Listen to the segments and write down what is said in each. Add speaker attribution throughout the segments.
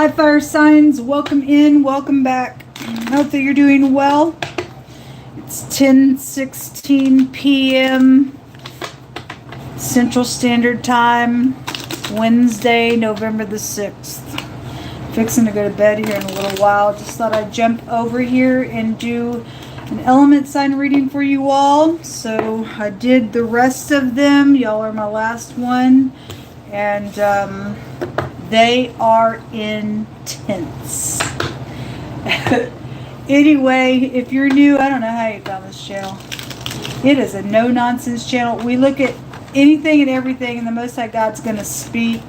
Speaker 1: Hi, fire signs. Welcome in. Welcome back. Hope that you're doing well. It's 10:16 p.m. Central Standard Time, Wednesday, November the 6th. Fixing to go to bed here in a little while. Just thought I'd jump over here and do an element sign reading for you all. So I did the rest of them. Y'all are my last one. And they are intense. Anyway, if you're new, I don't know how you found this channel. It is a no-nonsense channel. We look at anything and everything, and the Most High God's going to speak,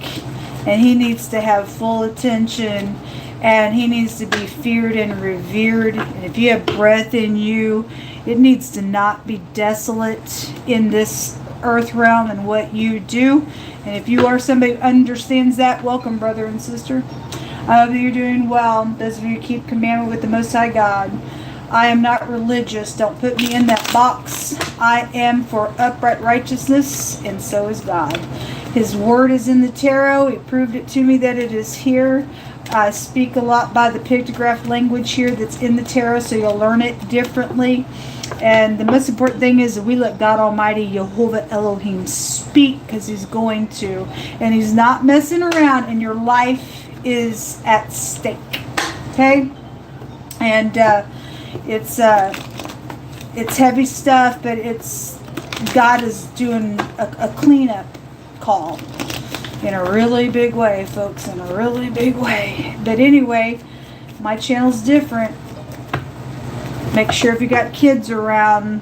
Speaker 1: and He needs to have full attention, and He needs to be feared and revered. And if you have breath in you, it needs to not be desolate in this earth realm and what you do. And if you are somebody who understands that, welcome, brother and sister. I hope that you're doing well. Those of you who keep commandment with the Most High God. I am not religious. Don't put me in that box. I am for upright righteousness, and so is God. His word is in the tarot. He proved it to me that it is here. I speak a lot by the pictograph language here that's in the tarot, so you'll learn it differently. And the most important thing is that we let God Almighty, Jehovah Elohim, speak, because He's going to. And He's not messing around, and your life is at stake. Okay? And it's heavy stuff, but God is doing a cleanup call in a really big way, folks, in a really big way. But anyway, my channel's different. Make sure if you got kids around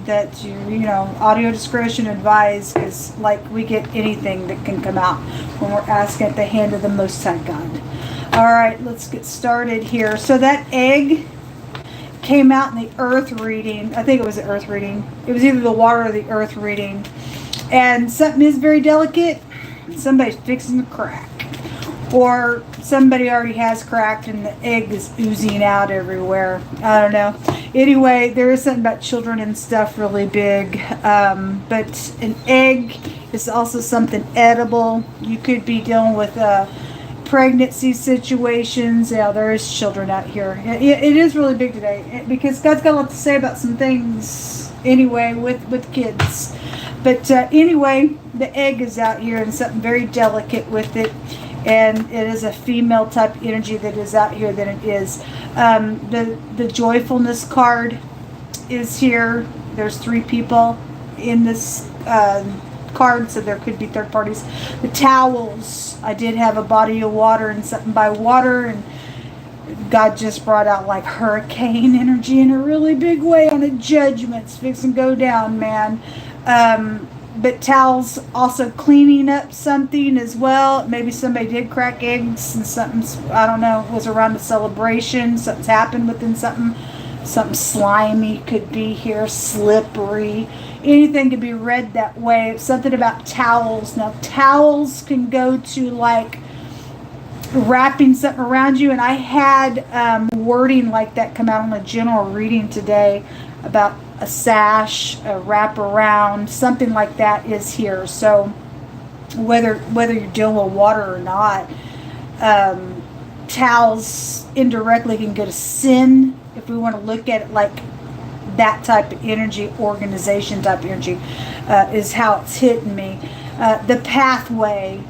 Speaker 1: that you know, audio discretion advised, because like we get anything that can come out when we're asking at the hand of the Most High God. All right, let's get started here. So that egg came out in the earth reading. I think it was the earth reading. It was either the water or the earth reading. And something is very delicate. Somebody's fixing to crack. Or somebody already has cracked and the egg is oozing out everywhere. I don't know. Anyway, there is something about children and stuff really big. But an egg is also something edible. You could be dealing with pregnancy situations. Yeah, there is children out here. It is really big today, because God's got a lot to say about some things anyway with kids. But anyway, the egg is out here and something very delicate with it. And it is a female type energy that is out here than it is. The joyfulness card is here. There's 3 people in this card, so there could be third parties. The towels. I did have a body of water and something by water, and God just brought out like hurricane energy in a really big way on a judgment. It's fixing to go down, man. But towels also cleaning up something as well. Maybe somebody did crack eggs and something's, I don't know, was around a celebration. Something's happened within something. Something slimy could be here, slippery. Anything could be read that way. Something about towels. Now, towels can go to like wrapping something around you. And I had wording like that come out on a general reading today about a sash, a wrap around, something like that is here. So whether you're dealing with water or not, towels indirectly can go to sin, if we want to look at it like that type of energy, organization type of energy, is how it's hitting me. The pathway.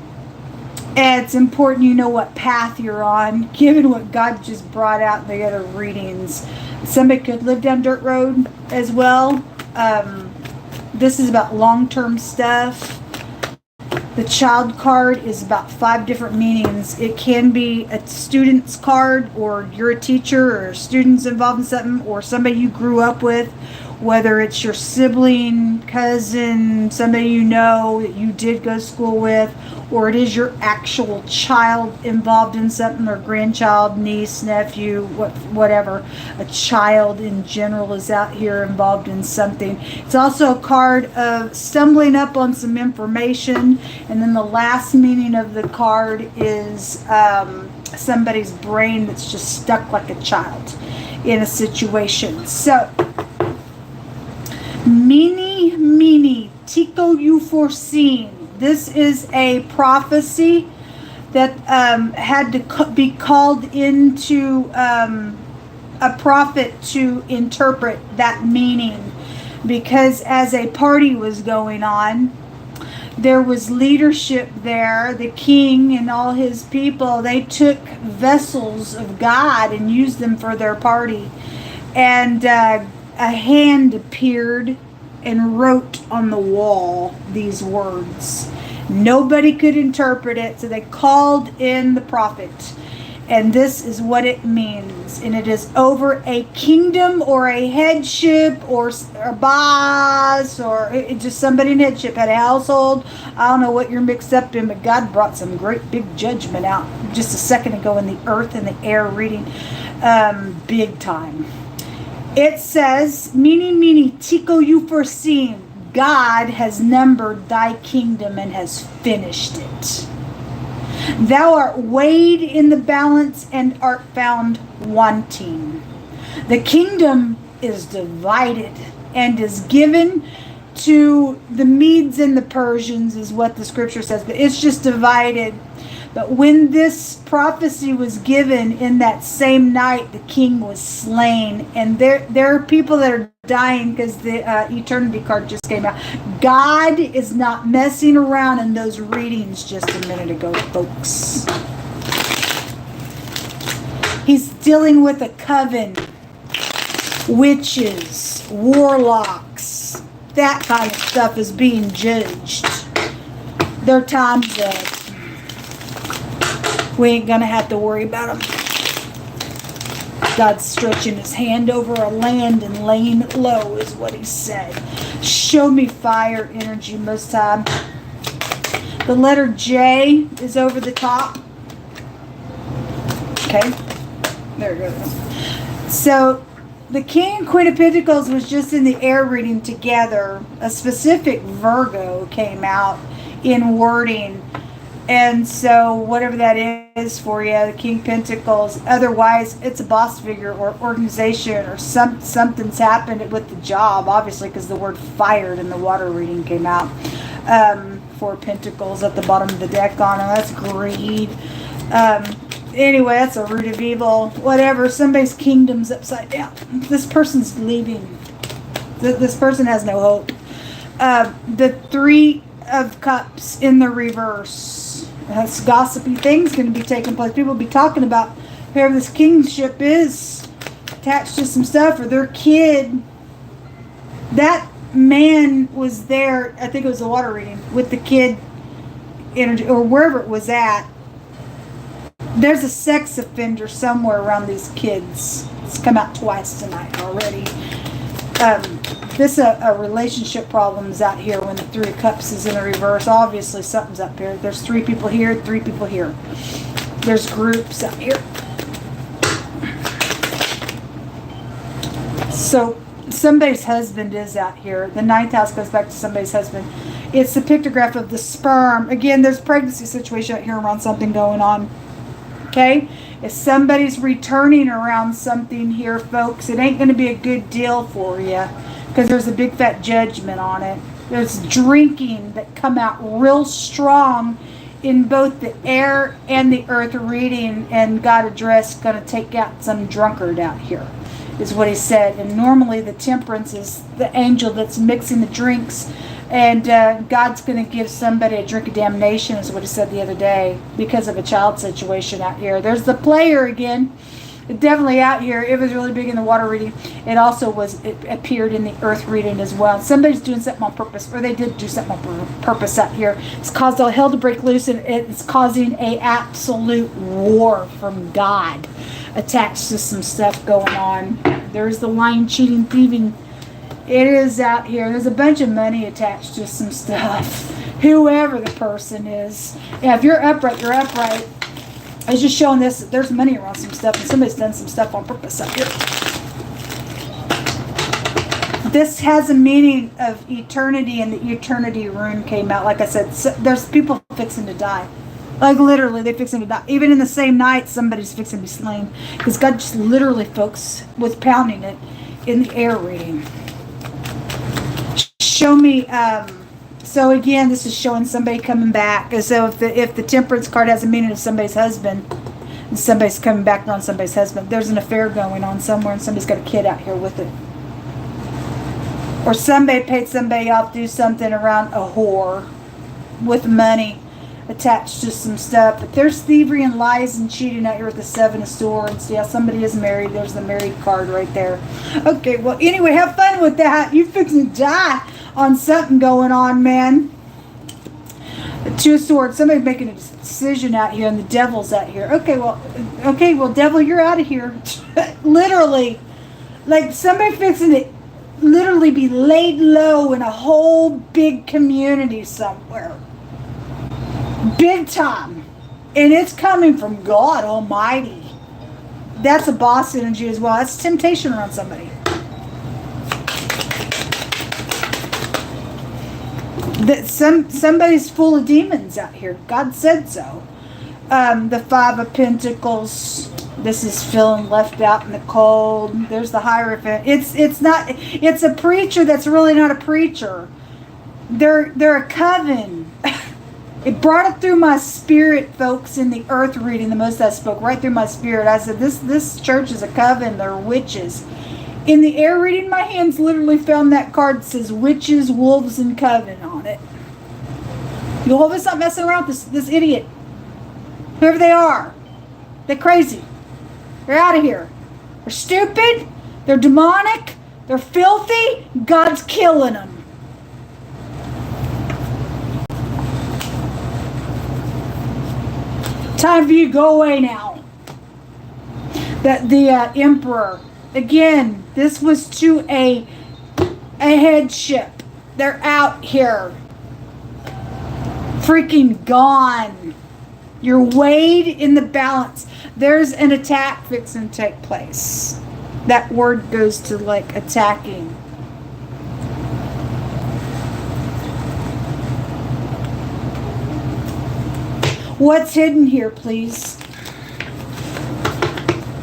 Speaker 1: And it's important you know what path you're on, given what God just brought out in the other readings. Somebody could live down dirt road as well. This is about long-term stuff. The child card is about 5 different meanings. It can be a student's card, or you're a teacher, or students involved in something, or somebody you grew up with, whether it's your sibling, cousin, somebody you know that you did go to school with, or it is your actual child involved in something, or grandchild, niece, nephew, whatever. A child in general is out here involved in something. It's also a card of stumbling up on some information. And then the last meaning of the card is somebody's brain that's just stuck like a child in a situation. So, Mini, Tico you foreseen. This is a prophecy that had to be called into a prophet to interpret that meaning, because as a party was going on, there was leadership there. The king and all his people, they took vessels of God and used them for their party. And a hand appeared and wrote on the wall these words. Nobody could interpret it, so they called in the prophet. And this is what it means. And it is over a kingdom or a headship or a boss or just somebody in headship, had a household. I don't know what you're mixed up in, but God brought some great big judgment out just a second ago in the earth and the air reading. Big time. It says, Mene, Tekel Upharsin, God has numbered thy kingdom and has finished it. Thou art weighed in the balance and art found wanting. The kingdom is divided and is given to the Medes and the Persians, is what the scripture says, but it's just divided. But when this prophecy was given, in that same night the king was slain. And there are people that are dying because the eternity card just came out. God is not messing around in those readings just a minute ago, folks. He's dealing with a coven, witches, warlocks, that kind of stuff is being judged. There are times that we ain't gonna have to worry about them. God's stretching his hand over a land and laying it low, is what he said. Show me fire energy most time. The letter J is over the top. Okay, there it goes. So the King and Queen of Pentacles was just in the air reading together. A specific Virgo came out in wording. And so whatever that is for you, the King of Pentacles, otherwise it's a boss figure or organization or something's happened with the job, obviously, because the word fired in the water reading came out. Four Pentacles at the bottom of the deck on them. That's greed. Anyway, that's a root of evil. Whatever. Somebody's kingdom's upside down. This person's leaving. This person has no hope. The Three of Cups in the reverse. That's gossipy things going to be taking place. People will be talking about whoever this kingship is attached to some stuff, or their kid. That man was there, I think it was a water reading, with the kid energy, or wherever it was at. There's a sex offender somewhere around these kids. It's come out twice tonight already. This a relationship problems out here when the Three of Cups is in the reverse. Obviously something's up here. There's three people here, three people here. There's groups out here. So somebody's husband is out here. The ninth house goes back to somebody's husband. It's the pictograph of the sperm. Again, there's a pregnancy situation out here around something going on. Okay? If somebody's returning around something here, folks, it ain't going to be a good deal for you, because there's a big fat judgment on it. There's drinking that come out real strong in both the air and the earth reading, and God addressed going to take out some drunkard out here, is what he said. And normally the temperance is the angel that's mixing the drinks, and God's going to give somebody a drink of damnation, is what he said the other day, because of a child situation out here. There's the player again. Definitely out here. It was really big in the water reading. It also it appeared in the earth reading as well. Somebody's doing something on purpose, or they did do something on purpose out here. It's caused all hell to break loose, and it's causing a absolute war from God attached to some stuff going on. There's the lying, cheating, thieving. It is out here. There's a bunch of money attached to some stuff. Whoever the person is. Yeah, if you're upright, you're upright. I was just showing this, that there's money around some stuff, and somebody's done some stuff on purpose up here. This has a meaning of eternity, and the eternity rune came out. Like I said, there's people fixing to die. Like literally, they're fixing to die. Even in the same night, somebody's fixing to be slain. Because God just literally, folks, was pounding it in the air reading. Show me So again, this is showing somebody coming back. And so if the temperance card has a meaning of somebody's husband, and somebody's coming back on somebody's husband, there's an affair going on somewhere, and somebody's got a kid out here with it. Or somebody paid somebody off to do something around a whore with money attached to some stuff. But there's thievery and lies and cheating out here with the 7 of Swords. Yeah, somebody is married. There's the married card right there. Okay, well, anyway, have fun with that. You fixing to die on something going on, man. The 2 of Swords. Somebody's making a decision out here, and the devil's out here. Okay, well, devil, you're out of here. Literally. Like, somebody fixing to literally be laid low in a whole big community somewhere. Big time. And it's coming from God Almighty. That's a boss energy as well. That's temptation around somebody. That somebody's full of demons out here. God said so. The 5 of Pentacles. This is feeling left out in the cold. There's the Hierophant. It's a preacher that's really not a preacher. They're a coven. It brought it through my spirit, folks, in the earth reading. The most I spoke right through my spirit. I said, this church is a coven. They're witches. In the air reading, my hands literally found that card that says witches, wolves, and coven on it. Jehovah's not messing around with this idiot. Whoever they are. They're crazy. They're out of here. They're stupid. They're demonic. They're filthy. God's killing them. Time for you to go away now. The Emperor. Again, this was to a headship. They're out here. Freaking gone. You're weighed in the balance. There's an attack fixing to take place. That word goes to like attacking. What's hidden here, please?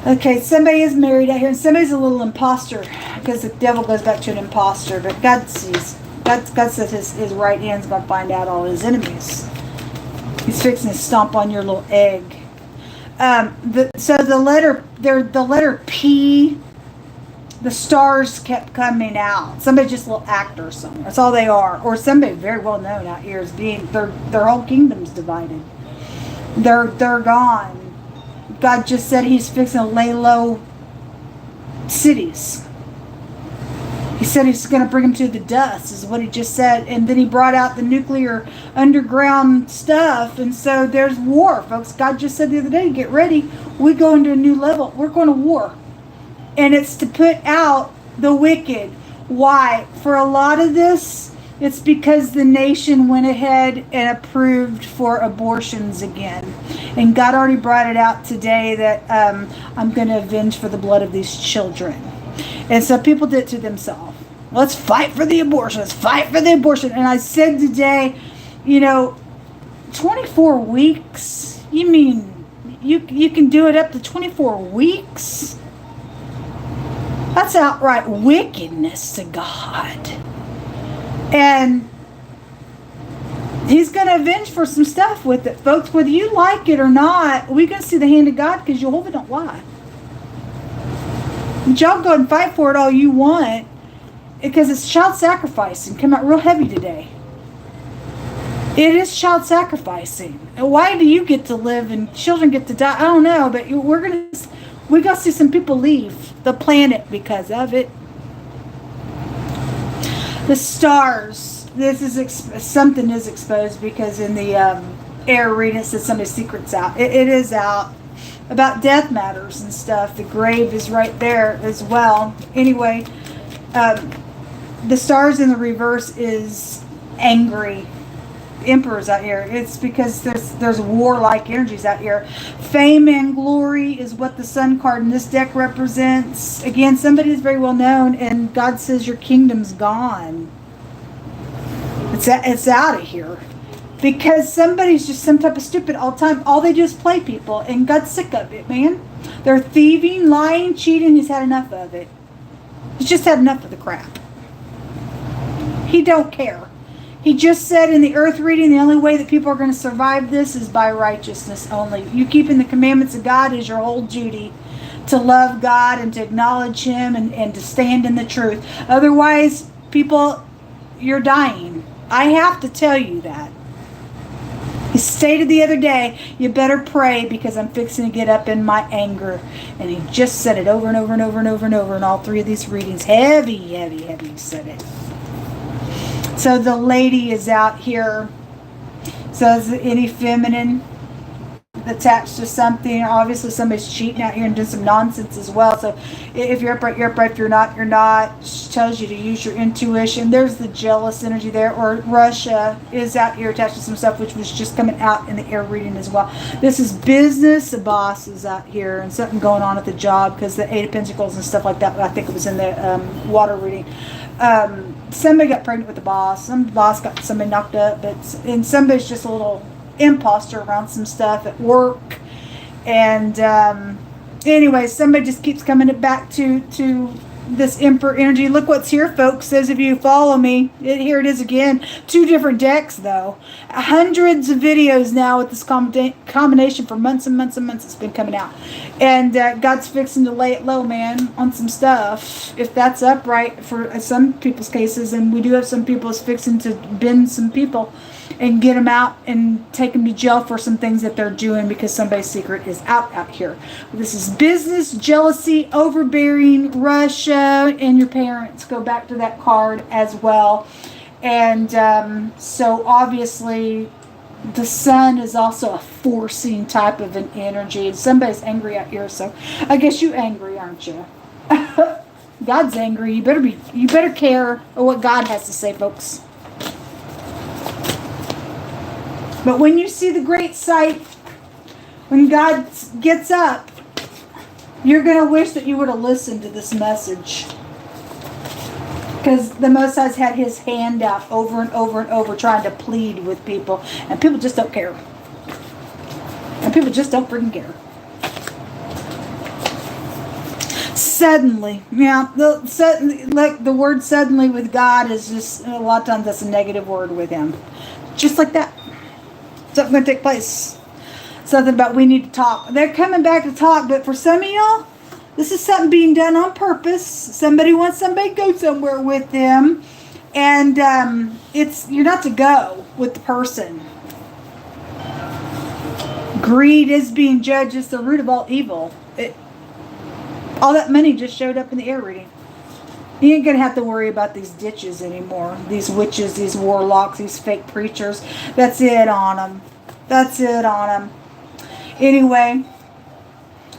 Speaker 1: Okay, somebody is married out here, and somebody's a little imposter, because the devil goes back to an imposter, but God sees. God says his right hand's going to find out all his enemies. He's fixing to stomp on your little egg. So the letter P, the stars kept coming out. Somebody just a little actor somewhere. That's all they are. Or somebody very well known out here as being their whole kingdom's divided. They're gone. God just said he's fixing to lay low cities. He said he's going to bring them to the dust, is what he just said. And then he brought out the nuclear underground stuff. And so there's war, folks. God just said the other day, get ready. We go into a new level. We're going to war. And it's to put out the wicked. Why? For a lot of this, it's because the nation went ahead and approved for abortions again. And God already brought it out today that I'm going to avenge for the blood of these children. And so people did it to themselves. Let's fight for the abortion. Let's fight for the abortion. And I said today, 24 weeks? You mean you can do it up to 24 weeks? That's outright wickedness to God. And he's going to avenge for some stuff with it, folks. Whether you like it or not, we're going to see the hand of God, because Jehovah don't lie. But y'all go and fight for it all you want, because it's child sacrificing. Come out real heavy today. It is child sacrificing. And why do you get to live and children get to die? I don't know, but we're going to see some people leave the planet because of it. The stars. This is something is exposed, because in the air reading it says somebody's secret's out. It is out. About death matters and stuff. The grave is right there as well. Anyway, the stars in the reverse is angry. Emperors out here. It's because there's warlike energies out here. Fame and glory is what the sun card in this deck represents. Again, somebody is very well known, and God says your kingdom's gone. It's out of here. Because somebody's just some type of stupid all the time. All they do is play people, and God's sick of it, man. They're thieving, lying, cheating. He's had enough of it. He's just had enough of the crap. He don't care. He just said in the earth reading, the only way that people are going to survive this is by righteousness only. You keeping the commandments of God is your whole duty. To love God and to acknowledge Him and to stand in the truth. Otherwise, people, you're dying. I have to tell you that. He stated the other day, you better pray because I'm fixing to get up in my anger. And he just said it over and over and over and over and over in all three of these readings. Heavy, heavy, heavy, he said it. So the lady is out here. So is any feminine attached to something? Obviously somebody's cheating out here and doing some nonsense as well. So if you're upright, you're upright. If you're not, you're not. She tells you to use your intuition. There's the jealous energy there. Or Russia is out here attached to some stuff which was just coming out in the air reading as well. This is business. The boss is out here and something going on at the job because the Eight of Pentacles and stuff like that. But I think it was in the water reading. Somebody got pregnant with the boss. Some boss got somebody knocked up. And somebody's just a little imposter around some stuff at work. And anyway, somebody just keeps coming back to this Emperor energy. Look what's here, folks. Those of you who follow me, here it is again. 2 different decks, though. Hundreds of videos now with this combination for months and months and months. It's been coming out. And God's fixing to lay it low, man, on some stuff. If that's upright for some people's cases, and we do have some people is fixing to bend some people and get them out and take them to jail for some things that they're doing because somebody's secret is out here. This is business, jealousy, overbearing, Russia, and your parents. Go back to that card as well. And so obviously the sun is also a forcing type of an energy. Somebody's angry out here, so I guess you angry, aren't you? God's angry. You better care what God has to say, folks. But when you see the great sight, when God gets up, you're going to wish that you would have listened to this message. Because the Most High's had His hand out over and over and over trying to plead with people. And people just don't care. And people just don't freaking care. Suddenly. Yeah, like the word suddenly with God is just, a lot of times that's a negative word with Him. Just like that. Something going to take place. Something about we need to talk. They're coming back to talk, but for some of y'all, this is something being done on purpose. Somebody wants somebody to go somewhere with them, and you're not to go with the person. Greed is being judged as the root of all evil. All that money just showed up in the air reading. You ain't going to have to worry about these ditches anymore. These witches, these warlocks, these fake preachers. That's it on them. That's it on them. Anyway,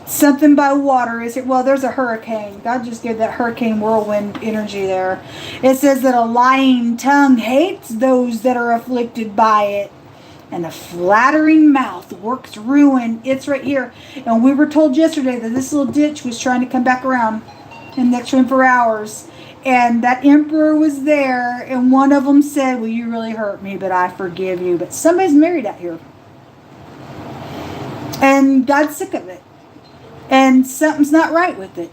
Speaker 1: something by water. Is it? Well, there's a hurricane. God just gave that hurricane whirlwind energy there. It says that a lying tongue hates those that are afflicted by it. And a flattering mouth works ruin. It's right here. And we were told yesterday that this little ditch was trying to come back around in the next 24 hours. And that emperor was there, and one of them said, well, you really hurt me, but I forgive you. But somebody's married out here. And God's sick of it. And something's not right with it.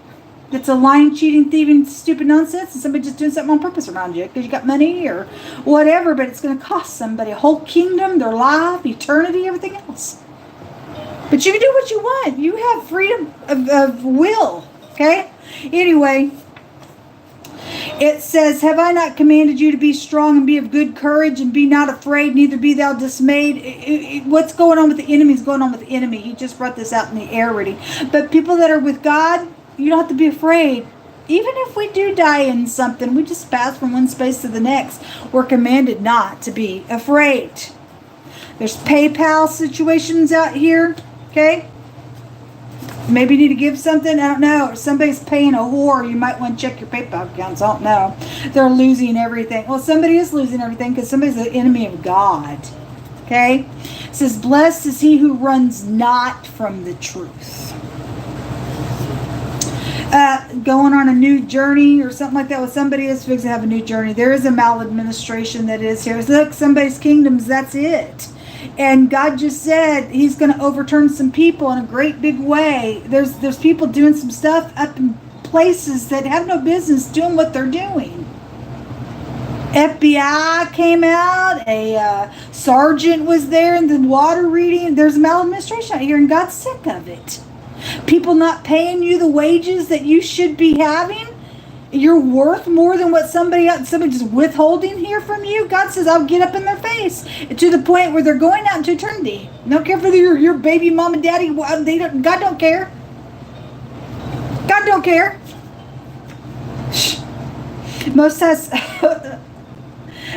Speaker 1: It's a lying, cheating, thieving, stupid nonsense, and somebody just doing something on purpose around you because you got money or whatever, but it's going to cost somebody a whole kingdom, their life, eternity, everything else. But you can do what you want. You have freedom of will, okay? Anyway, it says, have I not commanded you to be strong and be of good courage and be not afraid, neither be thou dismayed? What's going on with the enemy is going on with the enemy. He just brought this out in the air reading. But people that are with God, you don't have to be afraid. Even if we do die in something, we just pass from one space to the next. We're commanded not to be afraid. There's PayPal situations out here, okay? Maybe you need to give something, I don't know. Or somebody's paying a whore, you might want to check your PayPal accounts, I don't know. They're losing everything. Well, somebody is losing everything because somebody's the enemy of God, okay? It says, blessed is he who runs not from the truth. Going on a new journey or something like that. Well, somebody is fixing to have a new journey. There is a maladministration that is here. So look, somebody's kingdoms, that's it. And God just said He's going to overturn some people in a great big way. There's people doing some stuff up in places that have no business doing what they're doing. FBI came out. A sergeant was there in the water reading. There's maladministration out here, and God's sick of it. People not paying you the wages that you should be having. You're worth more than what somebody just withholding here from you. God says, I'll get up in their face, to the point where they're going out into eternity. Don't care for your baby mom and daddy. God don't care. God don't care.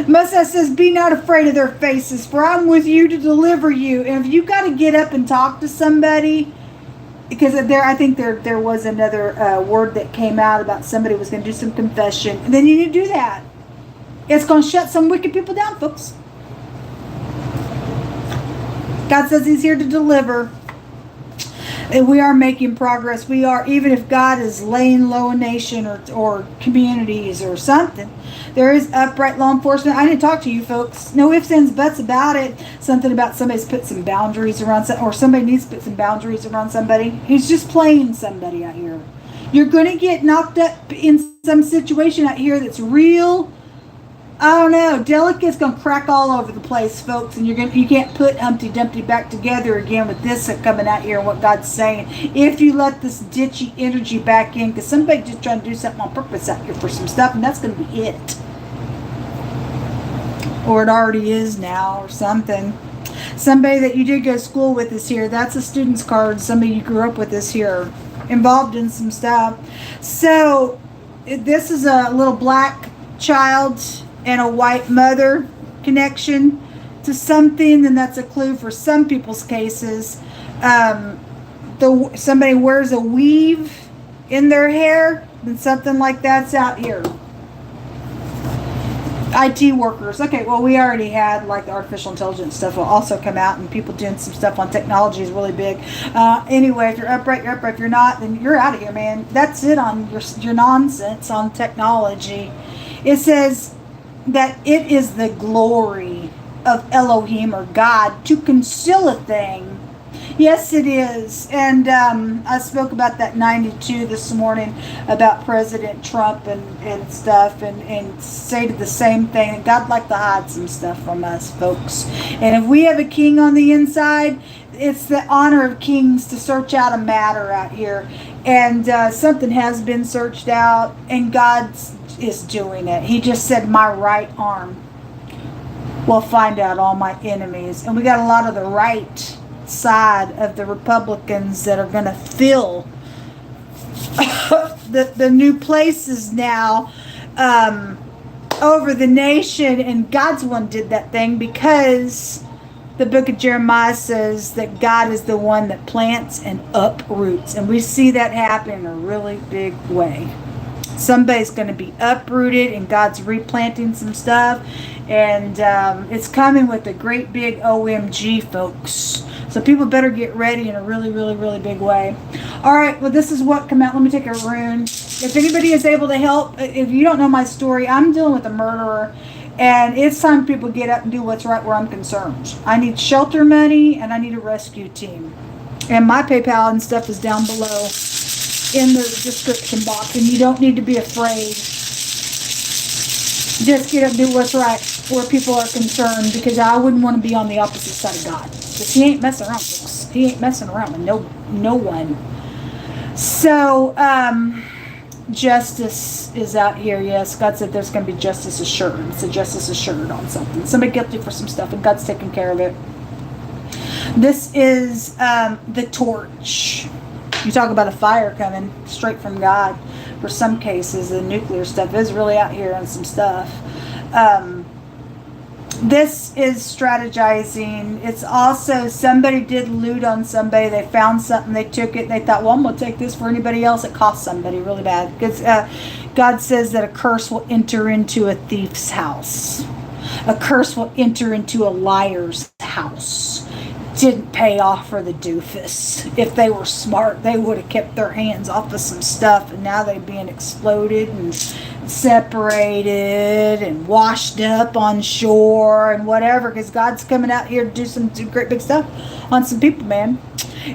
Speaker 1: Moses says, be not afraid of their faces, for I'm with you to deliver you. And if you got to get up and talk to somebody, because I think there was another word that came out about somebody was going to do some confession, and then you need to do that. It's going to shut some wicked people down, folks. God says He's here to deliver. And we are making progress. We are, even if God is laying low a nation or communities or something, there is upright law enforcement. I didn't talk to you folks. No ifs, ands, buts about it. Something about somebody's put some boundaries around, or somebody needs to put some boundaries around somebody. He's just playing somebody out here. You're going to get knocked up in some situation out here that's real. I don't know. Delicate's going to crack all over the place, folks, and you can't put Humpty Dumpty back together again with this coming out here and what God's saying. If you let this ditchy energy back in, because somebody's just trying to do something on purpose out here for some stuff, and that's going to be it. Or it already is now, or something. Somebody that you did go to school with is here. That's a student's card. Somebody you grew up with is here, involved in some stuff. So this is a little black child and a white mother connection to something, and that's a clue for some people's cases. Somebody wears a weave in their hair, and something like that's out here. IT workers. Okay, well, we already had, like, the artificial intelligence stuff will also come out, and people doing some stuff on technology is really big. Anyway, if you're upright, you're upright. If you're not, then you're out of here, man. That's it on your nonsense on technology. It says that it is the glory of Elohim, or God, to conceal a thing. Yes, it is. And I spoke about that 92 this morning about President Trump and stuff, and stated the same thing. God like to hide some stuff from us, folks. And if we have a king on the inside, it's the honor of kings to search out a matter out here. And something has been searched out, and God is doing it. He just said, my right arm will find out all my enemies. And we got a lot of the right side of the Republicans that are going to fill the new places now over the nation. And God's one did that thing, because the book of Jeremiah says that God is the one that plants and uproots. And we see that happen in a really big way. Somebody's going to be uprooted, and God's replanting some stuff. And it's coming with a great big OMG, folks. So people better get ready in a really, really, really big way. All right, well, this is what come out. Let me take a rune. If anybody is able to help, if you don't know my story, I'm dealing with a murderer. And it's time people get up and do what's right where I'm concerned. I need shelter money, and I need a rescue team. And my PayPal and stuff is down below in the description box, and you don't need to be afraid. Just get up and do what's right where people are concerned, because I wouldn't want to be on the opposite side of God. Because He ain't messing around, folks. He ain't messing around with no one. So, justice is out here. Yes, God said there's going to be justice assured. It's a justice assured on something. Somebody guilty for some stuff, and God's taking care of it. This is the torch. You talk about a fire coming straight from God. For some cases, the nuclear stuff is really out here on some stuff. This is strategizing. It's also, somebody did loot on somebody. They found something, they took it, and they thought, well, I'm going to take this for anybody else. It cost somebody really bad. Because God says that a curse will enter into a thief's house. A curse will enter into a liar's house. Didn't pay off for the doofus. If they were smart, they would have kept their hands off of some stuff, and now they're being exploded and separated and washed up on shore and whatever, because God's coming out here to do some great big stuff on some people, man.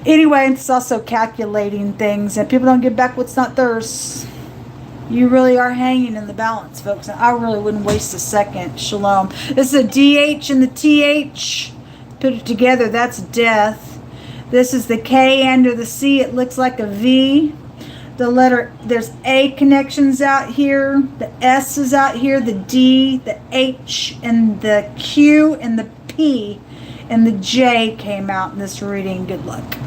Speaker 1: Anyway, it's also calculating things, and people don't give back what's not theirs. You really are hanging in the balance, folks. And I really wouldn't waste a second. Shalom. This is a DH and the TH. Put it together. That's death. This is the K under the C. It looks like a V. The letter, there's A connections out here. The S is out here. The D, the H, and the Q, and the P, and the J came out in this reading. Good luck.